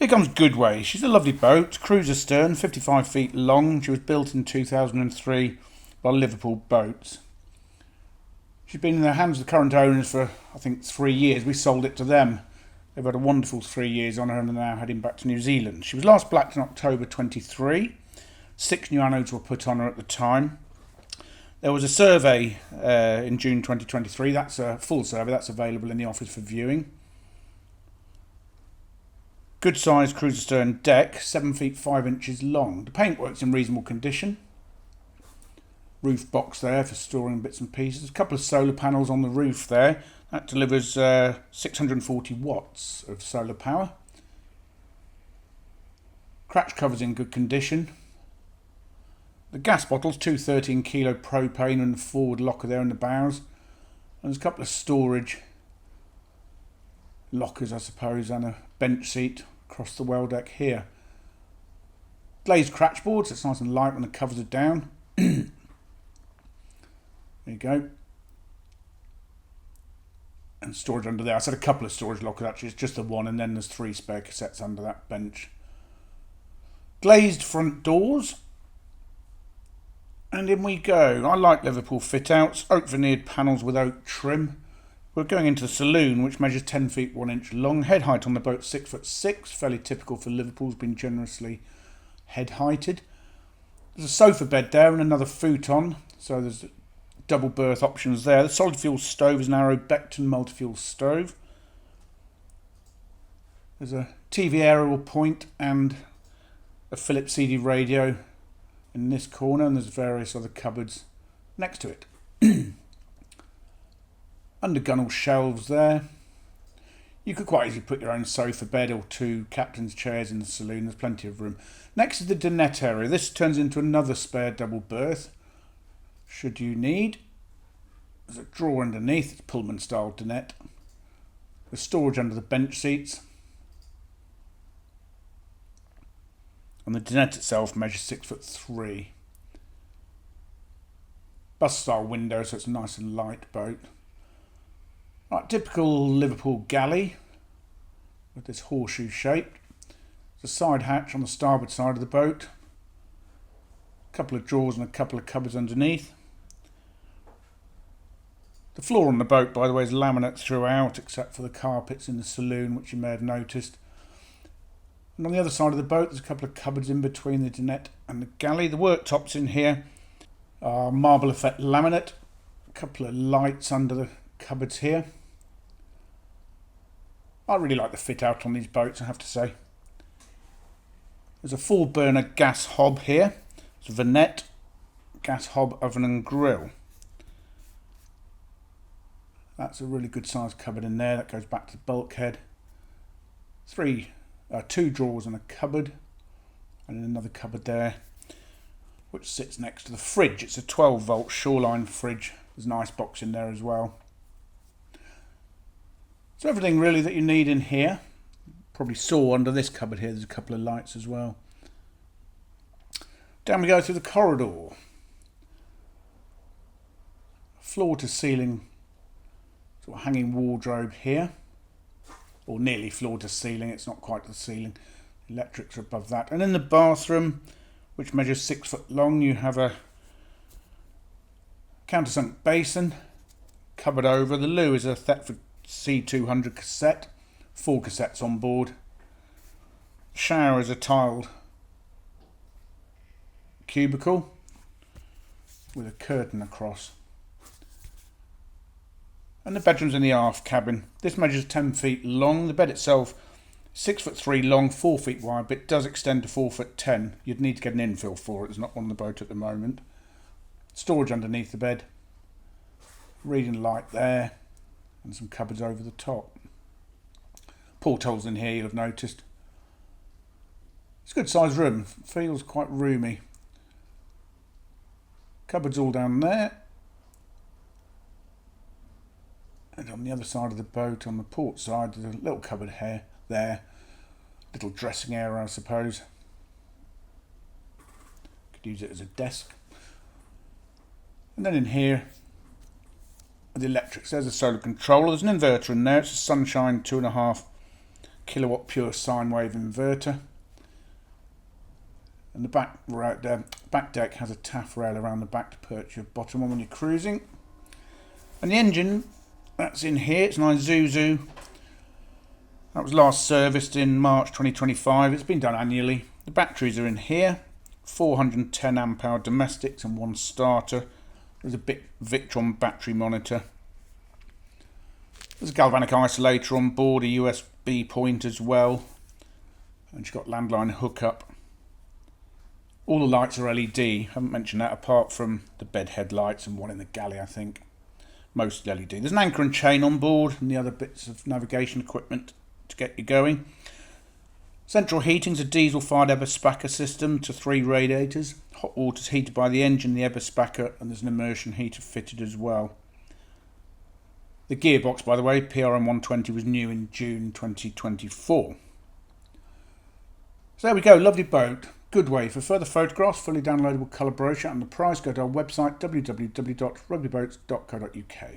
Here comes Goodway. She's a lovely boat, cruiser stern, 55 feet long. She was built in 2003 by Liverpool Boats. She's been in the hands of the current owners for, I think, 3 years. We sold it to them. They've had a wonderful 3 years on her and are now heading back to New Zealand. She was last blacked in October 23. 6 new anodes were put on her at the time. There was a survey in June 2023. That's a full survey. That's available in the office for viewing. Good sized cruiser stern deck, 7 feet 5 inches long. The paintwork's in reasonable condition. Roof box there for storing bits and pieces. A couple of solar panels on the roof there. That delivers 640 watts of solar power. Cratch cover's in good condition. The gas bottles, 2 13 kilo propane and the forward locker there in the bows. And there's a couple of storage lockers, I suppose, and a bench seat across the well deck here. Glazed cratch boards, it's nice and light when the covers are down. There you go. And storage under there. I said a couple of storage lockers, actually, it's just the one, and then there's 3 spare cassettes under that bench. Glazed front doors. And in we go. I like Liverpool fit outs. Oak veneered panels with oak trim. We're going into the Saloon, which measures 10 feet 1 inch long. Head height on the boat 6'6", fairly typical for Liverpool, has been generously head heighted. There's a sofa bed there and another futon, so there's double berth options there. The solid fuel stove is an Arrow Beckton multi-fuel stove. There's a TV aerial point and a Philips CD radio in this corner, and there's various other cupboards next to it. Under gunnel shelves there. You could quite easily put your own sofa bed or 2 captain's chairs in the saloon. There's plenty of room. Next is the Dinette area. This turns into another spare double berth, should you need. There's a drawer underneath. It's Pullman style Dinette. There's storage under the bench seats. And the Dinette itself measures 6'3". Bus style window, so it's a nice and light boat. Right, typical Liverpool galley with this horseshoe shape. There's a side hatch on the starboard side of the boat. A couple of drawers and a couple of cupboards underneath. The floor on the boat, by the way, is laminate throughout except for the carpets in the saloon, which you may have noticed. And on the other side of the boat, there's a couple of cupboards in between the Dinette and the galley. The worktops in here are marble effect laminate. A couple of lights under the cupboards here. I really like the fit out on these boats, I have to say. There's a 4-burner gas hob here. It's a Dinette gas hob oven and grill. That's a really good sized cupboard in there. That goes back to the bulkhead. 2 drawers and a cupboard, and another cupboard there which sits next to the fridge. It's a 12-volt Shoreline fridge. There's an ice box in there as well. So everything really that you need in here. Probably saw under this cupboard here there's a couple of lights as well. Down we go through the corridor. Floor to ceiling sort of hanging wardrobe here. Or nearly floor to ceiling, it's not quite the ceiling. Electrics are above that. And in the bathroom, which measures 6 foot long, you have a countersunk basin, cupboard over. The loo is a Thetford C200 cassette, 4 cassettes on board. Shower is a tiled cubicle with a curtain across. And the bedroom's in the aft cabin. This measures 10 feet long. The bed itself, 6'3" long, 4 feet wide, but it does extend to 4'10". You'd need to get an infill for it. There's not one on the boat at the moment. Storage underneath the bed. Reading light there. And some cupboards over the top. Portholes in here, you'll have noticed. It's a good sized room. Feels quite roomy. Cupboards all down there. And on the other side of the boat, on the port side, there's a little cupboard here, there. Little dressing area, I suppose. Could use it as a desk. And then in here, the electrics. There's a solar controller. There's an inverter in there. It's a Sunshine 2.5 kilowatt pure sine wave inverter. And the back deck has a taff rail around the back to perch your bottom on when you're cruising. And the engine, that's in here, it's an Isuzu. That was last serviced in March 2025. It's been done annually. The batteries are in here, 410 amp hour domestics and one starter. There's a bit Victron battery monitor. There's a galvanic isolator on board, a USB point as well. And you've got landline hookup. All the lights are LED. I haven't mentioned that, apart from the bed headlights and one in the galley, I think. Most LED. There's an anchor and chain on board and the other bits of navigation equipment to get you going. Central heating's a diesel-fired Eberspacher system to 3 radiators. Hot water's heated by the engine, the Eberspacher, and there's an immersion heater fitted as well. The gearbox, by the way, PRM 120, was new in June 2024. So there we go, lovely boat. Goodway. For further photographs, fully downloadable colour brochure and the price, go to our website www.rugbyboats.co.uk.